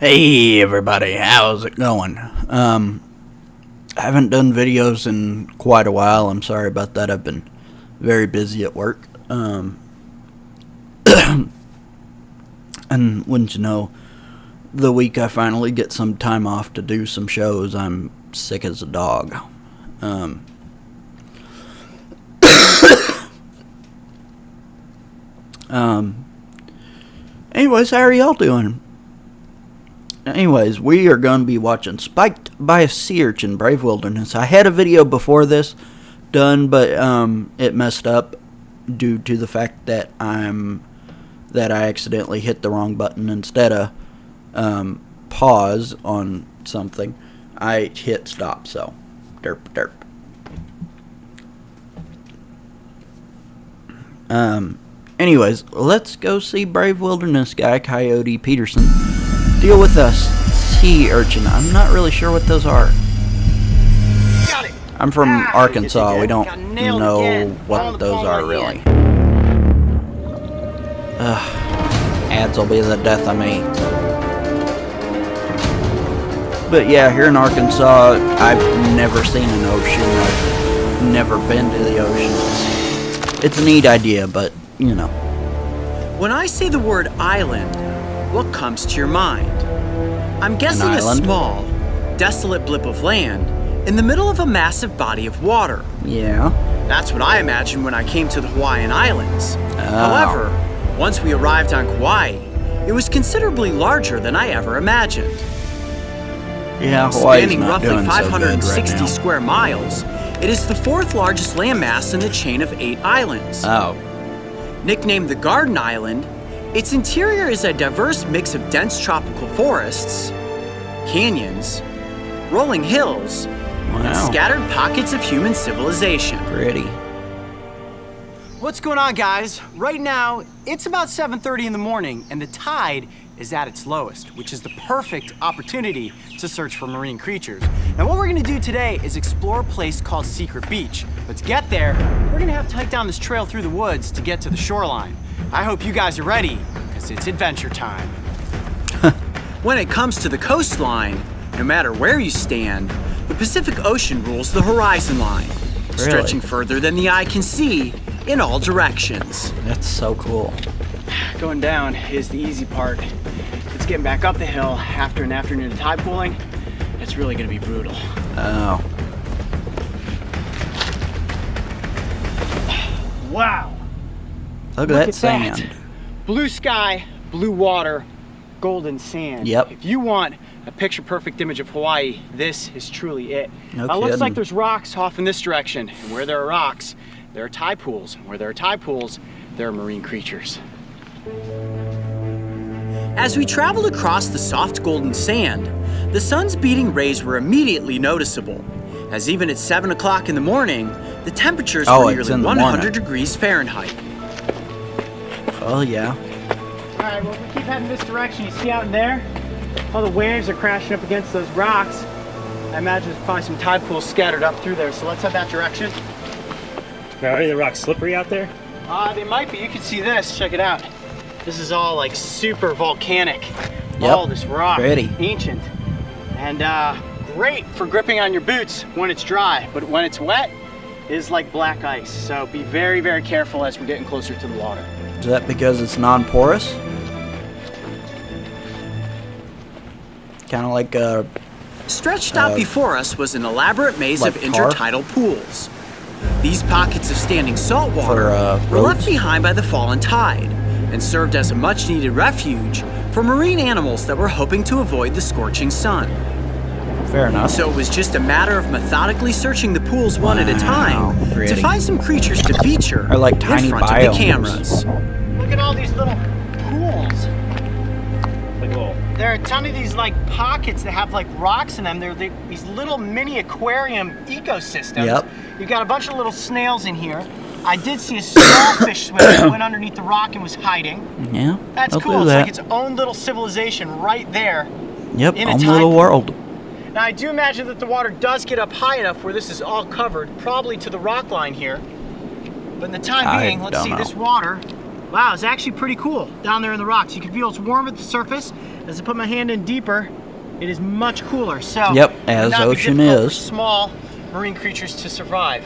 Hey everybody, how's it going? I haven't done videos in quite a while. I'm sorry about that. I've been very busy at work. And wouldn't you know, the week I finally get some time off to do some shows, I'm sick as a dog. Anyways, how are y'all doing? Anyways, we are going to be watching Spiked by a Sea Urchin, Brave Wilderness. I had a video before this done, but it messed up due to the fact that I accidentally hit the wrong button. Instead of pause on something, I hit stop, so derp. Anyways, let's go see Brave Wilderness guy Coyote Peterson deal with a sea urchin. I'm not really sure what those are. I'm from Arkansas. We don't know what those are really. Ads will be the death of me. But yeah, here in Arkansas, I've never seen an ocean. I've never been to the ocean. It's a neat idea, but you know. When I say the word island, what comes to your mind? I'm guessing a small, desolate blip of land in the middle of a massive body of water. Yeah. That's what I imagined when I came to the Hawaiian Islands. Oh. However, once we arrived on Kauai, it was considerably larger than I ever imagined. Yeah, Hawaii's Spanning not roughly doing 560 so good right now. square miles, it is the fourth largest landmass in the chain of 8 islands. Oh. Nicknamed the Garden Island, its interior is a diverse mix of dense tropical forests, canyons, rolling hills, and scattered pockets of human civilization. Pretty. What's going on, guys? Right now, it's about 7:30 in the morning, and the tide is at its lowest, which is the perfect opportunity to search for marine creatures. Now, what we're gonna do today is explore a place called Secret Beach. But to get there, we're gonna have to hike down this trail through the woods to get to the shoreline. I hope you guys are ready, because it's adventure time. When it comes to the coastline, no matter where you stand, the Pacific Ocean rules the horizon line, stretching further than the eye can see in all directions. That's so cool. Going down is the easy part. It's getting back up the hill after an afternoon of tide pooling. It's really gonna be brutal. Oh. Wow. Look at that sand. That. Blue sky, blue water, golden sand. Yep. If you want a picture-perfect image of Hawaii, this is truly it. No Looks kidding. like there's rocks off in this direction. And where there are rocks, there are tide pools. And where there are tide pools, there are marine creatures. As we traveled across the soft golden sand, the sun's beating rays were immediately noticeable, as even at 7 o'clock in the morning, the temperatures were nearly 100 degrees Fahrenheit. Oh yeah. All right, well, if we keep heading this direction, you see out in there, all the waves are crashing up against those rocks. I imagine there's probably some tide pools scattered up through there, so let's head that direction. Now, are the rocks slippery out there? They might be. You can see this. Check it out. This is all like super volcanic. Yep. All this rock. Pretty. Ancient. And great for gripping on your boots when it's dry, but when it's wet, it is like black ice. So be very, very careful as we're getting closer to the water. Is that because it's non-porous? Kind of like a... Stretched out before us was an elaborate maze like of intertidal pools. These pockets of standing salt water were left behind by the fallen tide and served as a much-needed refuge for marine animals that were hoping to avoid the scorching sun. Fair enough. So it was just a matter of methodically searching the pools one at a time to find some creatures to feature Or like tiny in front biomes. of the cameras. Look at all these little pools. There are a ton of these like pockets that have like rocks in them. They're these little mini aquarium ecosystems. Yep. You've got a bunch of little snails in here. I did see a small fish swim that went underneath the rock and was hiding. Yeah. That's cool. It's like its own little civilization right there. Yep, in a own tide little pool. world. Now I do imagine that the water does get up high enough where this is all covered, probably to the rock line here. But in the time being, let's see, this water Wow, it's actually pretty cool down there in the rocks. You can feel it's warm at the surface. As I put my hand in deeper, it is much cooler. So Yep, as ocean for is. small marine creatures to survive.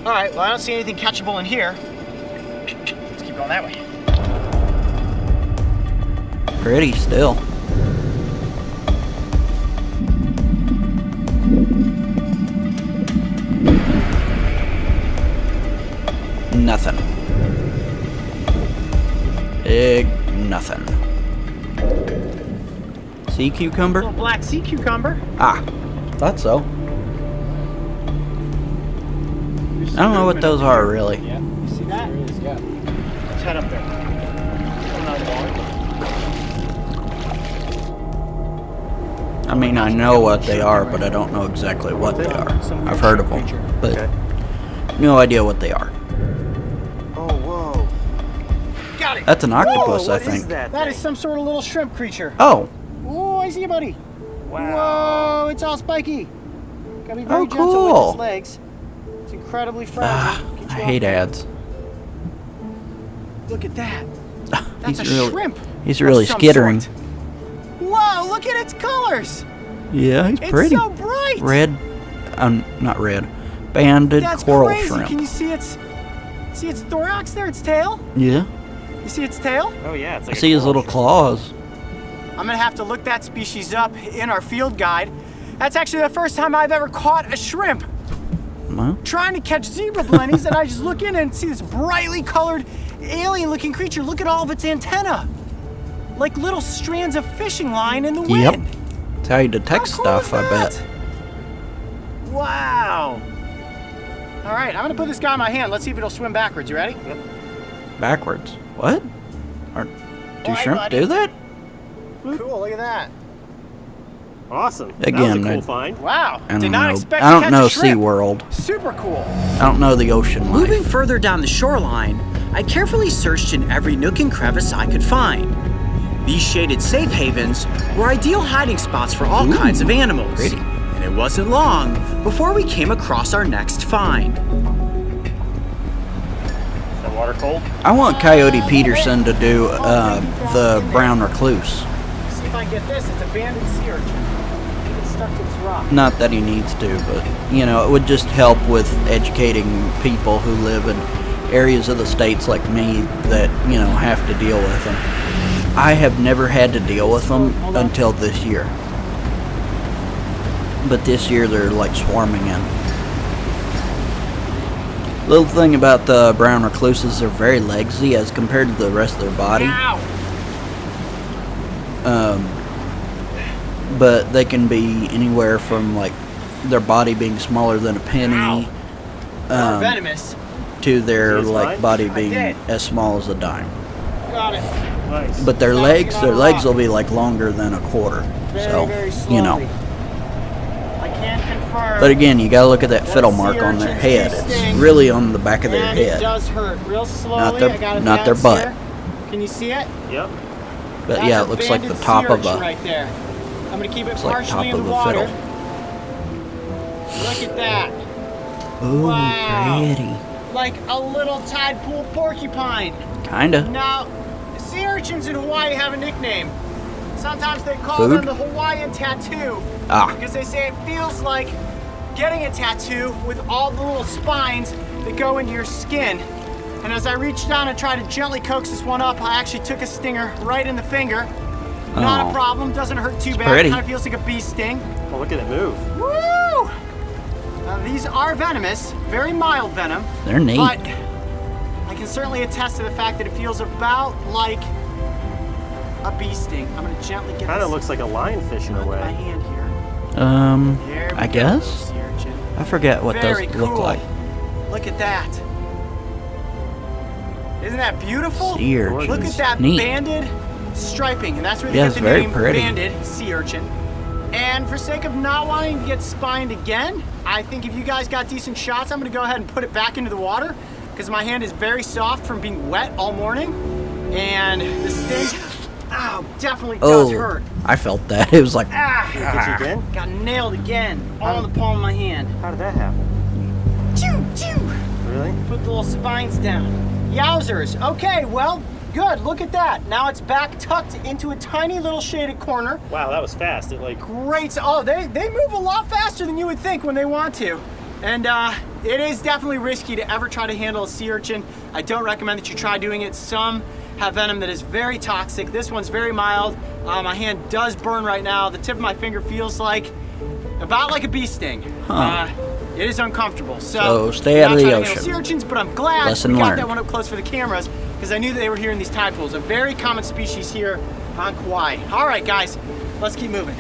All right, well, I don't see anything catchable in here. Let's keep going that way. Pretty still. Nothing. Big nothing. Sea cucumber? Little black sea cucumber. Ah, thought so. I don't know what those are really. Yeah, you see that? Yeah. Let's head up there. I mean, I know what they are, but I don't know exactly what they are. I've heard of them, but no idea what they are. Oh, whoa. Got it. That's an octopus, Whoa, I think. That is some sort of little shrimp creature. Oh. Oh, I see you, buddy. Wow. Whoa, it's all spiky. Gotta be very Oh, gentle cool. with its legs. It's incredibly fragile. Ah, Get I you hate off. ads. Look at that. That's a really, shrimp. He's really of some skittering. sort. Whoa, look at its colors. Yeah, he's It's pretty. so bright. Red, not red. Banded That's coral crazy. shrimp. Can you see its thorax there, its tail? Yeah. You see its tail? Oh yeah, it's I like see his little claws. I'm gonna have to look that species up in our field guide. That's actually the first time I've ever caught a shrimp. Well, Trying to catch zebra blennies, and I just look in and see this brightly colored, alien-looking creature. Look at all of its antennae, like little strands of fishing line in the yep. wind. That's how you detect How cool stuff, is I that? bet. Wow. All right, I'm gonna put this guy in my hand. Let's see if it'll swim backwards. You ready? Backwards. What? Do All right, shrimp buddy. do that? Cool. Look at that. awesome. Again, that was a I- cool find. Wow. I Did don't not know. expect I to don't catch know a shrimp. SeaWorld. Super cool. I don't know the ocean Moving life. further down the shoreline, I carefully searched in every nook and crevice I could find. These shaded safe havens were ideal hiding spots for all Ooh, kinds of animals. pretty. And it wasn't long before we came across our next find. Is that water cold? I want Coyote Peterson to do the brown recluse. See if I get this. It's a banded sea urchin. It's stuck to its rock. Not that he needs to, but, you know, it would just help with educating people who live in areas of the states like me that, you know, have to deal with them. I have never had to deal with them until this year. But this year they're like swarming in. Little thing about the brown recluses, they're very legsy as compared to the rest of their body. Ow! But they can be anywhere from like their body being smaller than a penny They're venomous. to their Here's like mine. body I being did. as small as a dime. Got it. Nice. But their Now legs, get their on a legs rock. will be like longer than a quarter. Very, So, very slowly. you know. I can confirm. But again, you gotta look at that What fiddle sea mark on their urchins head. do It's sting. really on the back of their and it head. does hurt real slowly. Not their- I got it not their butt. here. Can you see it? Yep. But That's yeah, a it looks like the banded top sea of urchin a, right there. I'm gonna keep it it's like partially top in of the a water. fiddle. Look at that. Ooh, Wow. pretty. Like a little tide pool porcupine. Kinda. Now, sea urchins in Hawaii have a nickname. Sometimes they call Food? them the Hawaiian tattoo. Ah. Because they say it feels like getting a tattoo with all the little spines that go into your skin. And as I reached down and tried to gently coax this one up, I actually took a stinger right in the finger. Not Oh. a problem, doesn't hurt too bad. pretty. Kind of feels like a bee sting. Oh, look at it move. Woo! These are venomous, very mild venom. They're neat. But I can certainly attest to the fact that it feels about like a bee sting. I'm gonna gently get Kind of this looks like a lionfish in a onto my way. hand here. There we I go, guess? sea urchin. I forget what Very those cool. look like. Look at that. Isn't that beautiful? Sea urchins. Look at that Neat. banded striping, and that's where they Yeah, get it's the very name pretty. banded sea urchin. And for sake of not wanting to get spined again, I think if you guys got decent shots, I'm gonna go ahead and put it back into the water because my hand is very soft from being wet all morning. And the sting, ow, definitely does hurt. I felt that. It was like, Ah, Did it get you again? got nailed again, all in the palm of my hand. How did that happen? Choo, choo. Really? Put the little spines down. Yowzers. Okay, well, good. Look at that. Now it's back tucked into a tiny little shaded corner. Wow, that was fast. It like... Great. Oh, they move a lot faster than you would think when they want to. And it is definitely risky to ever try to handle a sea urchin. I don't recommend that you try doing it. Some have venom that is very toxic. This one's very mild. My hand does burn right now. The tip of my finger feels about like a bee sting. It is uncomfortable. So stay out of the ocean. Sea urchins, but I'm glad Lesson we got learned. that one up close for the cameras because I knew that they were here in these tide pools. A very common species here on Kauai. All right, guys, let's keep moving.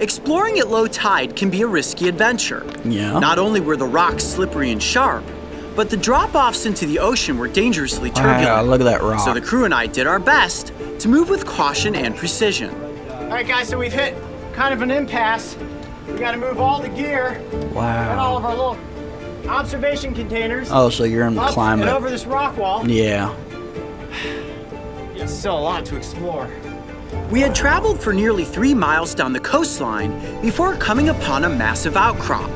Exploring at low tide can be a risky adventure. Yeah. Not only were the rocks slippery and sharp, but the drop-offs into the ocean were dangerously turbulent. Wow, look at that rock. So the crew and I did our best to move with caution and precision. All right, guys, so we've hit kind of an impasse. We got to move all the gear and all of Wow. our little observation containers Oh, so you're in the up climate. and over this rock wall. Yeah. There's still a lot to explore. We had traveled for nearly 3 miles down the coastline before coming upon a massive outcrop.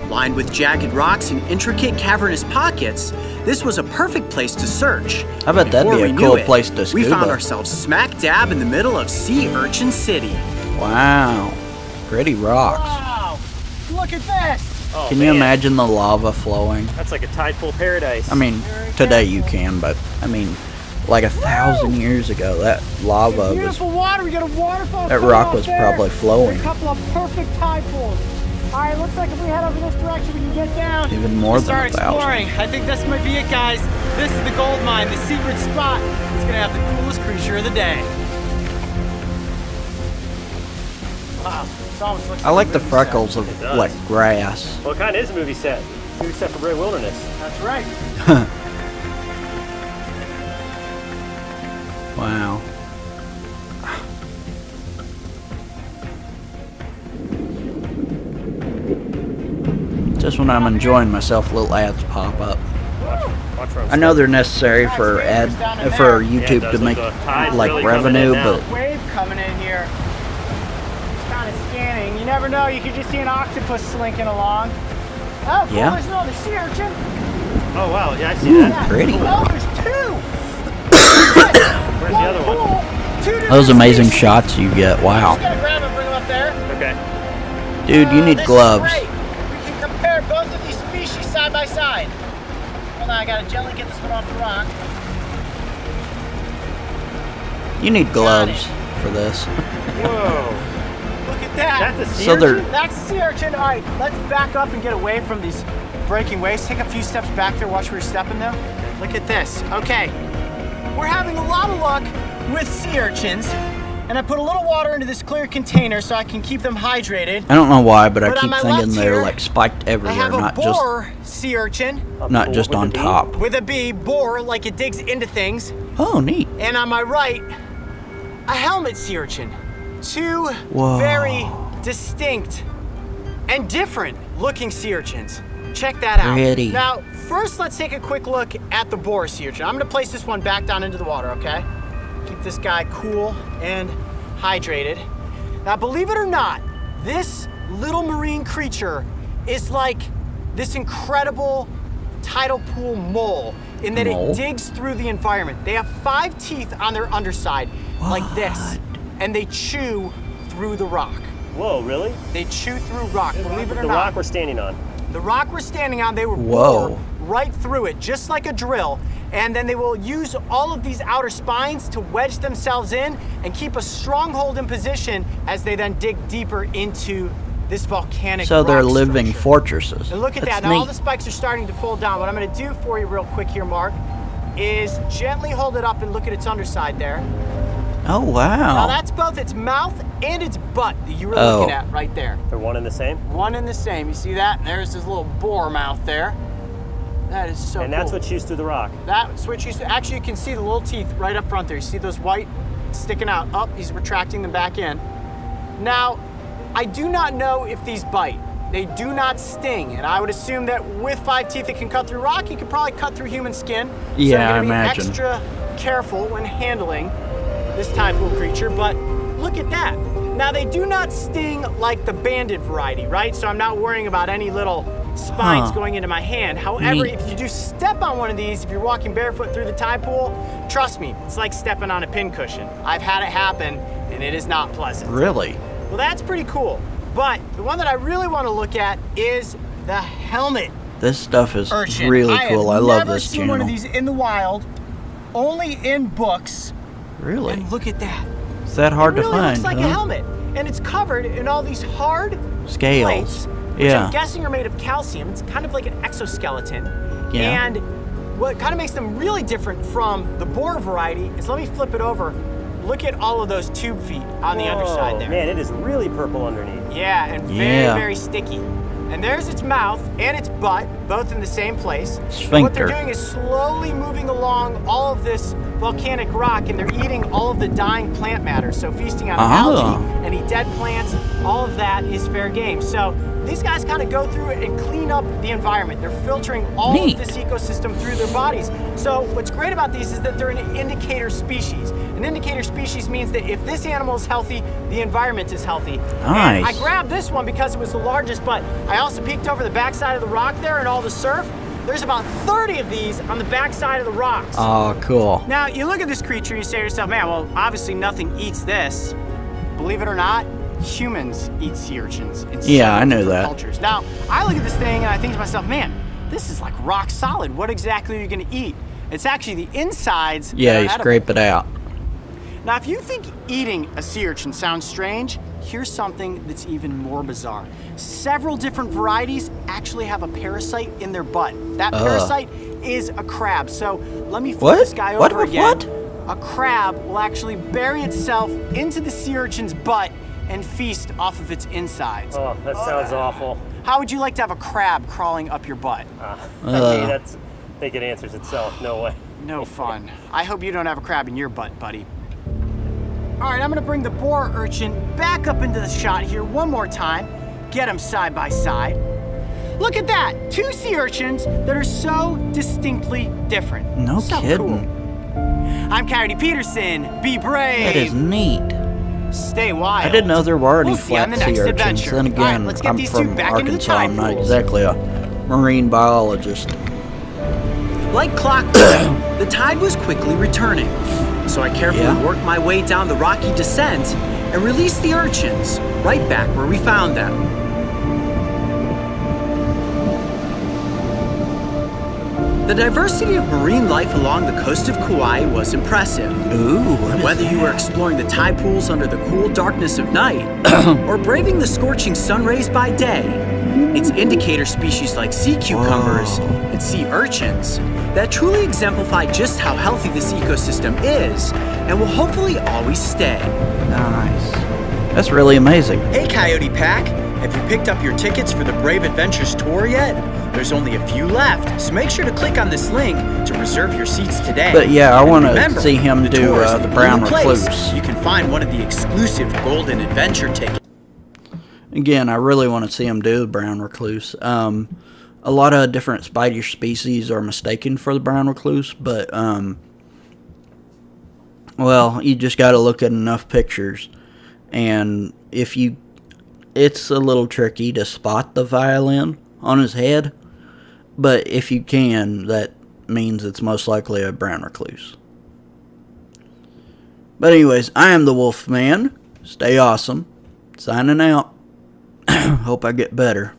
Lined with jagged rocks and intricate cavernous pockets, this was a perfect place to search. I bet that'd Before be a we cool knew it, place to We found scuba. ourselves smack dab in the middle of Sea Urchin City. Wow. Pretty rocks. Wow! Look at this! Oh, Can you man. imagine the lava flowing? That's like a tide pool paradise. I mean, today you can, but I mean, like 1,000 years ago, that lava was. Beautiful water. We got a waterfall. That coming rock off was there. probably flowing. And a couple of perfect tide pools. All right, looks like if we head over this direction, we can get down. Even more than Start 1,000. exploring. I think this might be it, guys. This is the gold mine, the secret spot. It's gonna have the coolest creature of the day. Wow, this almost looks I like the a movie freckles set. of It does. like grass. Well, it kind of is a movie set. Movie set for Brave Wilderness. That's right. Wow. Just when I'm enjoying myself, little ads pop up. Watch where I'm I know they're stepping. necessary for for YouTube Yeah, it to does make look the tide's like really coming revenue, in now. but Wave coming in here. It's kind of scanning. You never know. You could just see an octopus slinking along. Oh, cool. Yeah. There's another sea urchin. Oh, wow. Yeah, I see that. pretty. Oh, there's two. Where's the other one? Cool. Two different Those amazing species. shots you get. Wow. Just gotta grab him, bring him up there. Okay. Dude, you need This is gloves. great. We can compare both of these species side by side. Hold on, I gotta gently get this one off the rock. You need gloves for this. Whoa. Look at that. That's a sea So they're- urchin? That's a sea urchin. All right, let's back up and get away from these breaking waves. Take a few steps back there. Watch where you're stepping though. Look at this. Okay, we're having a lot of luck with sea urchins. And I put a little water into this clear container so I can keep them hydrated. I don't know why, but I But on keep my thinking left they're here, like spiked I everywhere, have a not just boar sea urchin not just With on a bee? top. with a bee, boar, like it digs into things. Oh, neat. And on my right, a helmet sea urchin. Two Whoa. very distinct and different looking sea urchins. Check that out. Pretty. Now, first let's take a quick look at the boar sea urchin. I'm gonna place this one back down into the water, okay? Keep this guy cool and hydrated. Now, believe it or not, this little marine creature is like this incredible tidal pool mole in that Mole? it digs through the environment. They have 5 teeth on their underside, like this, and they chew through the rock. Whoa, really? They chew through rock, believe it or The not. rock we're standing on. The rock we're standing on, they will Whoa. bore right through it, just like a drill. And then they will use all of these outer spines to wedge themselves in and keep a stronghold in position as they then dig deeper into this volcanic So they're rock living structure. fortresses. And look at That's that. Now all neat. the spikes are starting to fold down. What I'm gonna do for you real quick here, Mark, is gently hold it up and look at its underside there. Oh, Now wow. that's both its mouth and its butt that you were Oh. looking at right there. They're one and the same? One and the same. You see that? And there's this little boar mouth there. That is so And cool. that's what chews through the rock. That's what you actually, you can see the little teeth right up front there. You see those white sticking out. Up, he's retracting them back in. Now, I do not know if these bite. They do not sting, and I would assume that with 5 teeth that can cut through rock, you could probably cut through human skin. So Yeah, I'm I gonna be imagine. extra careful when handling this tide pool creature, but look at that. Now, they do not sting like the banded variety, right? So I'm not worrying about any little spines Huh. going into my hand. However, Neat. if you do step on one of these, if you're walking barefoot through the tide pool, trust me, it's like stepping on a pincushion. I've had it happen, and it is not pleasant. Really? Well, that's pretty cool. But the one that I really want to look at is the helmet This stuff is urchin. really cool. I love never this seen channel. one of these in the wild, only in books. Really? And look at that. Is that hard It to really find? looks like huh? a helmet, and it's covered in all these hard Scales. plates, which Yeah. I'm guessing are made of calcium. It's kind of like an exoskeleton. Yeah. And what kind of makes them really different from the boar variety is, let me flip it over. Look at all of those tube feet on the underside there. Man, it is really purple underneath. Yeah, and very, Yeah. very sticky. And there's its mouth and its butt, both in the same place. And what Sphincter. they're doing is slowly moving along all of this volcanic rock, and they're eating all of the dying plant matter. So feasting on algae, any dead plants, all of that is fair game. So these guys kind of go through it and clean up the environment. They're filtering all Neat. of this ecosystem through their bodies. So what's great about these is that they're an indicator species. An indicator species means that if this animal is healthy, the environment is healthy. And I Nice. grabbed this one because it was the largest, but I also peeked over the backside of the rock there and all the surf. There's about 30 of these on the backside of the rocks. Oh, cool. Now, you look at this creature and you say to yourself, man, well, obviously nothing eats this. Believe it or not, humans eat sea urchins in Yeah, I several know different that. cultures. Now, I look at this thing and I think to myself, man, this is like rock solid. What exactly are you gonna eat? It's actually the insides that Yeah, are you edible. scrape it out. Now, if you think eating a sea urchin sounds strange, here's something that's even more bizarre. Several different varieties actually have a parasite in their butt. That parasite is a crab. So let me flip What? this guy What? over What? again. What? A crab will actually bury itself into the sea urchin's butt and feast off of its insides. Oh, that sounds awful. How would you like to have a crab crawling up your butt? Okay, I think it answers itself. No way. No fun. I hope you don't have a crab in your butt, buddy. All right, I'm gonna bring the boar urchin back up into the shot here one more time. Get them side by side. Look at that, two sea urchins that are so distinctly different. No So kidding. cool. I'm Coyote Peterson. Be brave. That is neat. Stay wild. I didn't know there were any We'll see you on flat the sea next urchins. adventure. Then All right, again, let's get I'm these two from back into the Arkansas. tide I'm not pools. exactly a marine biologist. Like clockwork, the tide was quickly returning. So I carefully Yeah. worked my way down the rocky descent and released the urchins right back where we found them. The diversity of marine life along the coast of Kauai was impressive. Ooh, what is Whether you were that? exploring the tide pools under the cool darkness of night or braving the scorching sun rays by day, it's indicator species like sea cucumbers Whoa. and sea urchins that truly exemplify just how healthy this ecosystem is and will hopefully always stay. Nice. That's really amazing. Hey Coyote Pack, have you picked up your tickets for the Brave Adventures tour yet? There's only a few left, so make sure to click on this link to reserve your seats today. But yeah, I And want to remember, see him the do tour is the brown only place recluse. You can find one of the exclusive Golden Adventure tickets. Again, I really want to see him do the brown recluse. A lot of different spider species are mistaken for the brown recluse, but well, you just got to look at enough pictures, and it's a little tricky to spot the violin on his head, but if you can, that means it's most likely a brown recluse. But anyways, I am the Wolf Man. Stay awesome. Signing out. Hope I get better.